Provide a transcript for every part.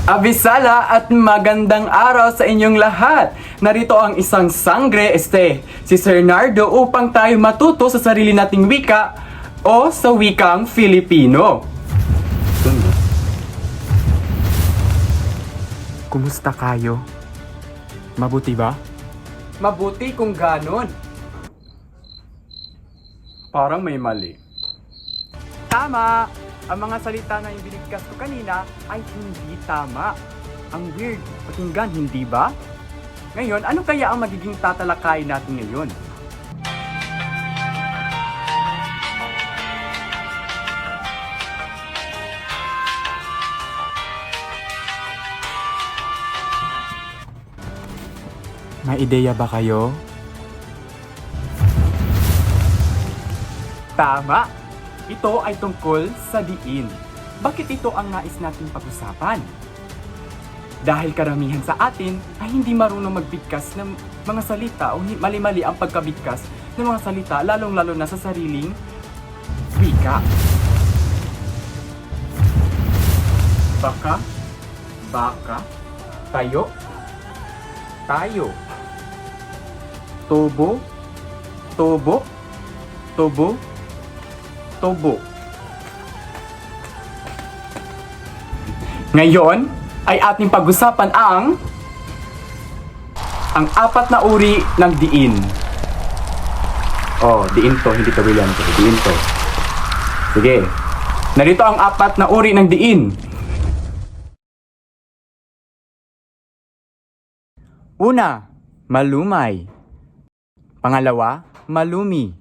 Abisala at magandang araw sa inyong lahat. Narito ang isang sangre si Sir Nardo upang tayo matuto sa sarili nating wika o sa wikang Filipino. Kumusta kayo? Mabuti ba? Mabuti kung ganon. Parang may mali. Tama! Ang mga salita na ibinigkas ko kanina ay hindi tama. Ang weird, pakinggan, hindi ba? Ngayon, ano kaya ang magiging tatalakay natin ngayon? May ideya ba kayo? Tama! Ito ay tungkol sa diin. Bakit ito ang nais nating pag-usapan? Dahil karamihan sa atin ay hindi marunong magbigkas ng mga salita o mali-mali ang pagkabigkas ng mga salita, lalong-lalo na sa sariling wika. Baka, baka, tayo, tayo, tubo, tubo, tubo, tubo. Ngayon ay ating pag-usapan ang apat na uri ng diin. Oh, diin to, hindi to William to. Diin to. Sige. Narito ang apat na uri ng diin. Una, malumay. Pangalawa, malumi.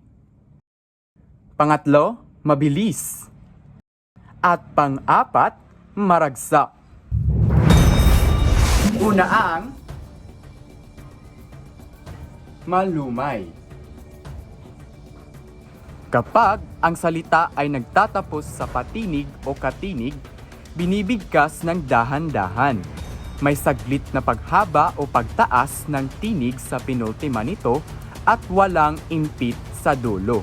Pangatlo, mabilis. At pang-apat, maragsak. Una ang malumay. Kapag ang salita ay nagtatapos sa patinig o katinig, binibigkas ng dahan-dahan. May saglit na paghaba o pagtaas ng tinig sa pinultima nito at walang impit sa dulo.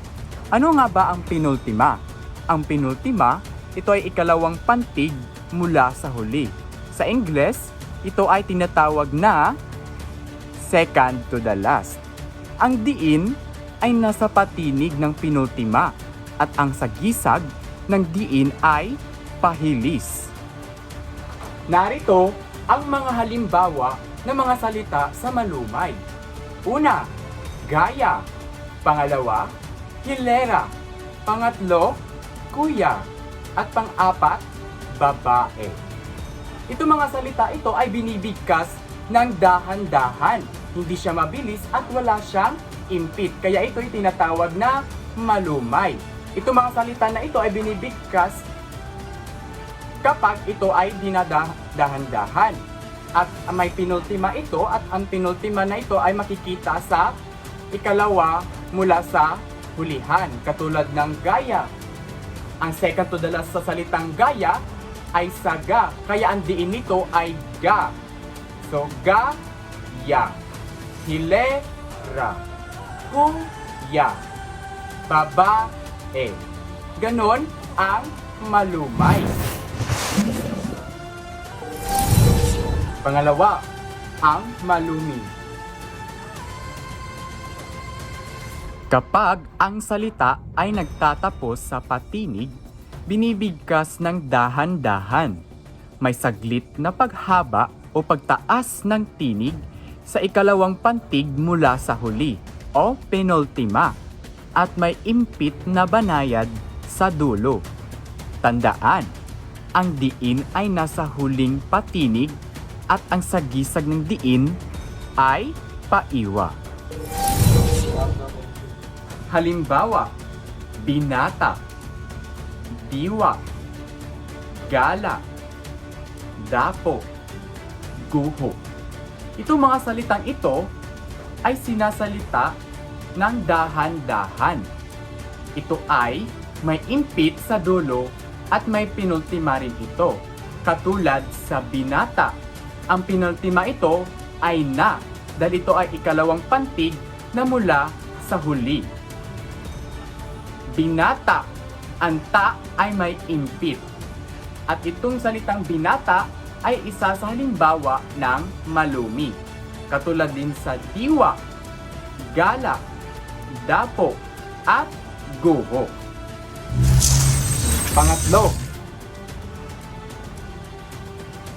Ano nga ba ang pinultima? Ang pinultima, ito ay ikalawang pantig mula sa huli. Sa Ingles, ito ay tinatawag na second to the last. Ang diin ay nasa patinig ng pinultima at ang sagisag ng diin ay pahilis. Narito ang mga halimbawa ng mga salita sa malumay. Una, gaya. Pangalawa, hilera. Pangatlo, kuya. At pang-apat, babae. Itong mga salita ito ay binibigkas ng dahan-dahan. Hindi siya mabilis at wala siyang impit. Kaya ito ay tinatawag na malumay. Itong mga salita na ito ay binibigkas kapag ito ay dinadahan-dahan. At may pinultima ito at ang pinultima na ito ay makikita sa ikalawa mula sa hulihan, katulad ng gaya. Ang second to the last sa salitang gaya ay saga, kaya ang diin nito ay ga. So, ga, ya. Hilera. Kuya. Babae. Ganon ang malumay. Pangalawa, ang malumi. Kapag ang salita ay nagtatapos sa patinig, binibigkas ng dahan-dahan. May saglit na paghaba o pagtaas ng tinig sa ikalawang pantig mula sa huli o penultima at may impit na banayad sa dulo. Tandaan, ang diin ay nasa huling patinig at ang sagisag ng diin ay paiwa. Halimbawa, binata, diwa, gala, dapo, guho. Itong mga salitang ito ay sinasalita ng dahan-dahan. Ito ay may impit sa dulo at may pinultima rin ito. Katulad sa binata, ang pinultima ito ay na dahil ito ay ikalawang pantig na mula sa huli. Binata, ang ta ay may impit. At itong salitang binata ay isa sa halimbawa ng malumi. Katulad din sa diwa, gala, dapo, at guho. Pangatlo,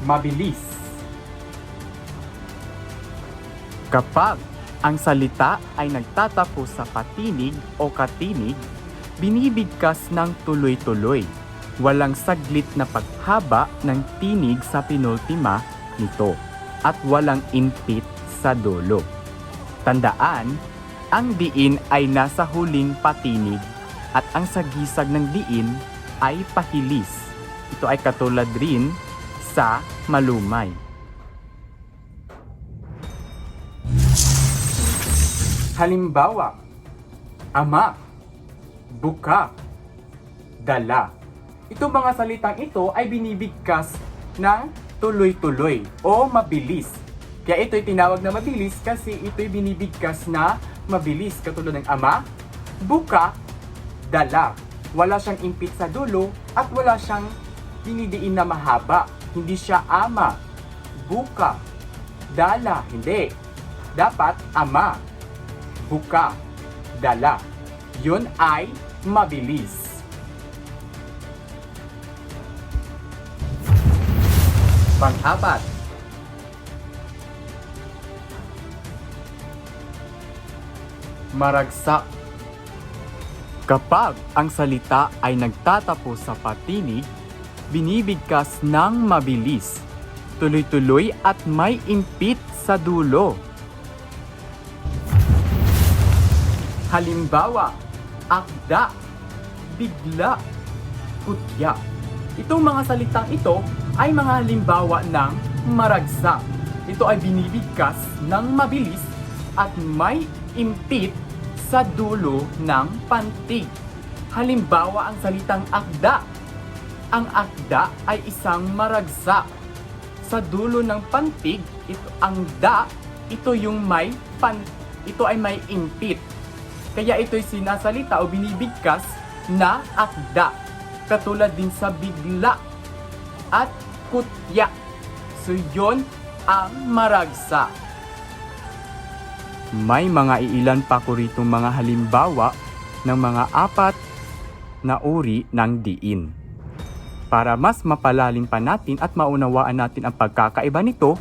mabilis. Kapag ang salita ay nagtatapos sa patinig o katinig, binibigkas ng tuloy-tuloy. Walang saglit na paghaba ng tinig sa penultima nito at walang impit sa dulo. Tandaan, ang diin ay nasa huling patinig at ang sagisag ng diin ay pahilis. Ito ay katulad rin sa malumay. Halimbawa, ama, buka, dala. Itong mga salitang ito ay binibigkas ng tuloy-tuloy o mabilis. Kaya ito'y tinawag na mabilis kasi ito'y binibigkas na mabilis katulad ng ama, buka, dala. Wala siyang impit sa dulo at wala siyang dinidiin na mahaba. Hindi siya ama, buka, dala. Hindi. Dapat ama, buka, dala. Yun ay mabilis. Pang-apat, maragsak. Kapag ang salita ay nagtatapos sa patinig, binibigkas ng mabilis, tuloy-tuloy at may impit sa dulo. Halimbawa, akda, bigla, kutya. Itong mga salitang ito ay mga halimbawa ng maragsak. Ito ay binibigkas ng mabilis at may impit sa dulo ng pantig. Halimbawa ang salitang akda. Ang akda ay isang maragsak. Sa dulo ng pantig, ito ay may impit. Kaya ito'y sinasalita o binibigkas na akda. Katulad din sa bigla at kutya. So yun ang maragsak. May mga iilan pa ko ritong mga halimbawa ng mga apat na uri ng diin. Para mas mapalalim pa natin at maunawaan natin ang pagkakaiba nito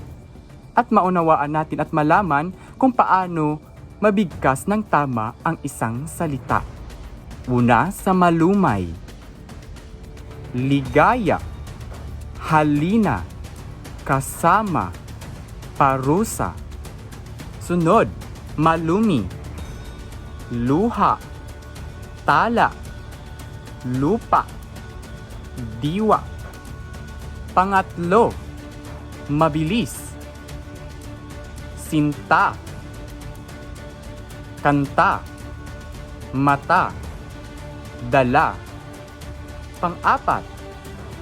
at maunawaan natin at malaman kung paano mabigkas ng tama ang isang salita. Una sa malumay, ligaya, halina, kasama, parusa. Sunod, malumi, luha, tala, lupa, diwa. Pangatlo, mabilis, sinta, kanta, mata, dala. Pang-apat,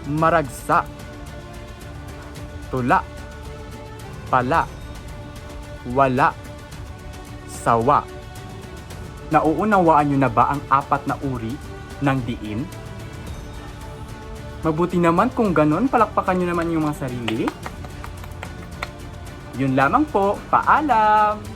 maragsak, tula, pala, wala, sawa. Nauunawaan nyo na ba ang apat na uri ng diin? Mabuti naman kung ganon, palakpakan nyo naman yung mga sarili. Yun lamang po, paalam!